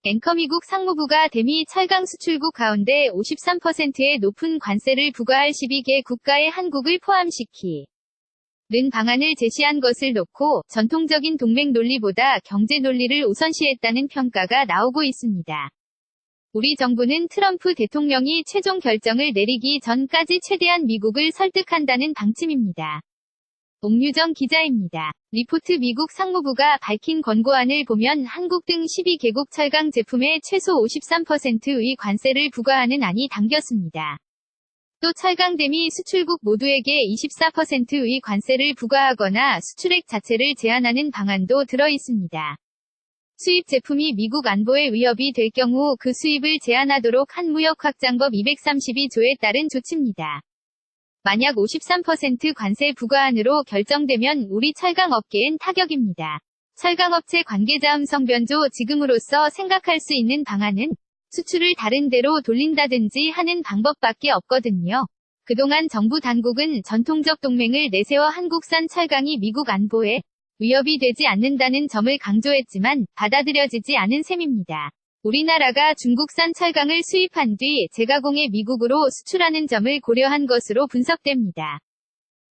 앵커 미국 상무부가 대미 철강 수출국 가운데 53%의 높은 관세를 부과할 12개 국가에 한국을 포함시키는 방안을 제시한 것을 놓고 전통적인 동맹 논리보다 경제 논리를 우선시했다는 평가가 나오고 있습니다. 우리 정부는 트럼프 대통령이 최종 결정을 내리기 전까지 최대한 미국을 설득한다는 방침입니다. 옥유정 기자입니다. 리포트 미국 상무부가 밝힌 권고안을 보면 한국 등 12개국 철강 제품에 최소 53%의 관세를 부과하는 안이 담겼습니다. 또 철강 대미 수출국 모두에게 24%의 관세를 부과하거나 수출액 자체를 제한하는 방안도 들어 있습니다. 수입 제품이 미국 안보에 위협이 될 경우 그 수입을 제한하도록 한 무역 확장법 232조에 따른 조치입니다. 만약 53% 관세 부과안으로 결정되면 우리 철강업계엔 타격입니다. 철강업체 관계자 음성 변조 지금으로서 생각할 수 있는 방안은 수출을 다른 데로 돌린다든지 하는 방법밖에 없거든요. 그동안 정부 당국은 전통적 동맹을 내세워 한국산 철강이 미국 안보에 위협이 되지 않는다는 점을 강조했지만 받아들여지지 않은 셈입니다. 우리나라가 중국산 철강을 수입한 뒤 재가공해 미국으로 수출하는 점을 고려한 것으로 분석됩니다.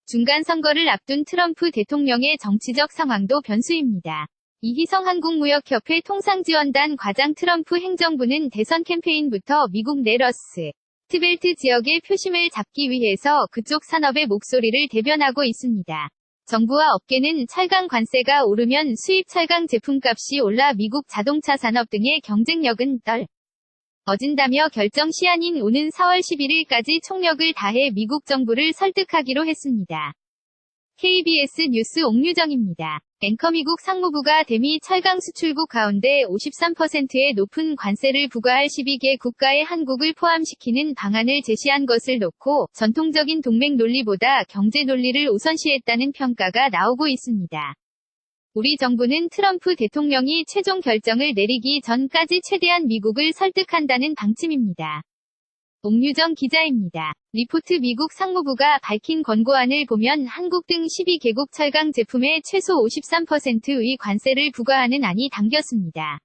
중간 선거를 앞둔 트럼프 대통령의 정치적 상황도 변수입니다. 이희성 한국무역협회 통상지원단 과장 트럼프 행정부는 대선 캠페인부터 미국 내 러스트 벨트 지역의 표심을 잡기 위해서 그쪽 산업의 목소리를 대변하고 있습니다. 정부와 업계는 철강 관세가 오르면 수입 철강 제품값이 올라 미국 자동차 산업 등의 경쟁력은 떨어진다며 결정 시한인 오는 4월 11일까지 총력을 다해 미국 정부를 설득하기로 했습니다. KBS 뉴스 옥유정입니다. 앵커 미국 상무부가 대미 철강 수출국 가운데 53%의 높은 관세를 부과할 12개 국가에 한국을 포함시키는 방안을 제시한 것을 놓고 전통적인 동맹 논리보다 경제 논리를 우선시했다는 평가가 나오고 있습니다. 우리 정부는 트럼프 대통령이 최종 결정을 내리기 전까지 최대한 미국을 설득한다는 방침입니다. 옥유정 기자입니다. 리포트 미국 상무부가 밝힌 권고안을 보면 한국 등 12개국 철강 제품에 최소 53%의 관세를 부과하는 안이 담겼습니다.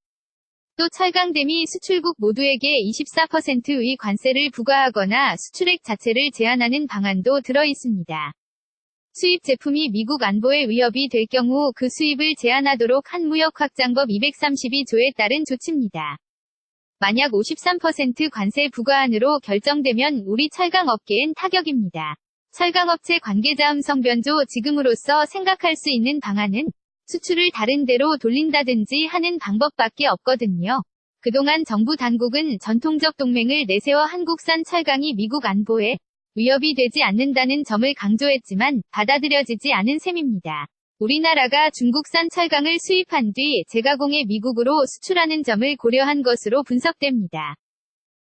또 철강 대미 수출국 모두에게 24%의 관세를 부과하거나 수출액 자체를 제한하는 방안도 들어 있습니다. 수입 제품이 미국 안보에 위협이 될 경우 그 수입을 제한하도록 한 무역 확장법 232조에 따른 조치입니다. 만약 53% 관세 부과안으로 결정되면 우리 철강업계엔 타격입니다. 철강업체 관계자 음성 변조 지금으로서 생각할 수 있는 방안은 수출을 다른 데로 돌린다든지 하는 방법밖에 없거든요. 그동안 정부 당국은 전통적 동맹을 내세워 한국산 철강이 미국 안보에 위협이 되지 않는다는 점을 강조했지만 받아들여지지 않은 셈입니다. 우리나라가 중국산 철강을 수입한 뒤 재가공해 미국으로 수출하는 점을 고려한 것으로 분석됩니다.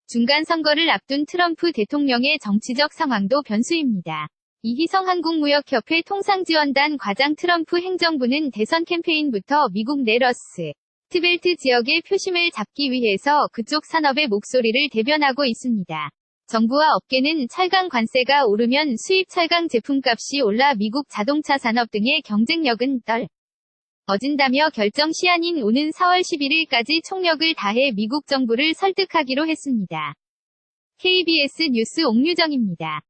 중간 선거를 앞둔 트럼프 대통령의 정치적 상황도 변수입니다. 이희성 한국무역협회 통상지원단 과장 트럼프 행정부는 대선 캠페인부터 미국 내 러스트 벨트 지역의 표심을 잡기 위해서 그쪽 산업의 목소리를 대변하고 있습니다. 정부와 업계는 철강 관세가 오르면 수입 철강 제품값이 올라 미국 자동차 산업 등의 경쟁력은 떨어진다며 결정 시한인 오는 4월 11일까지 총력을 다해 미국 정부를 설득하기로 했습니다. KBS 뉴스 옥유정입니다.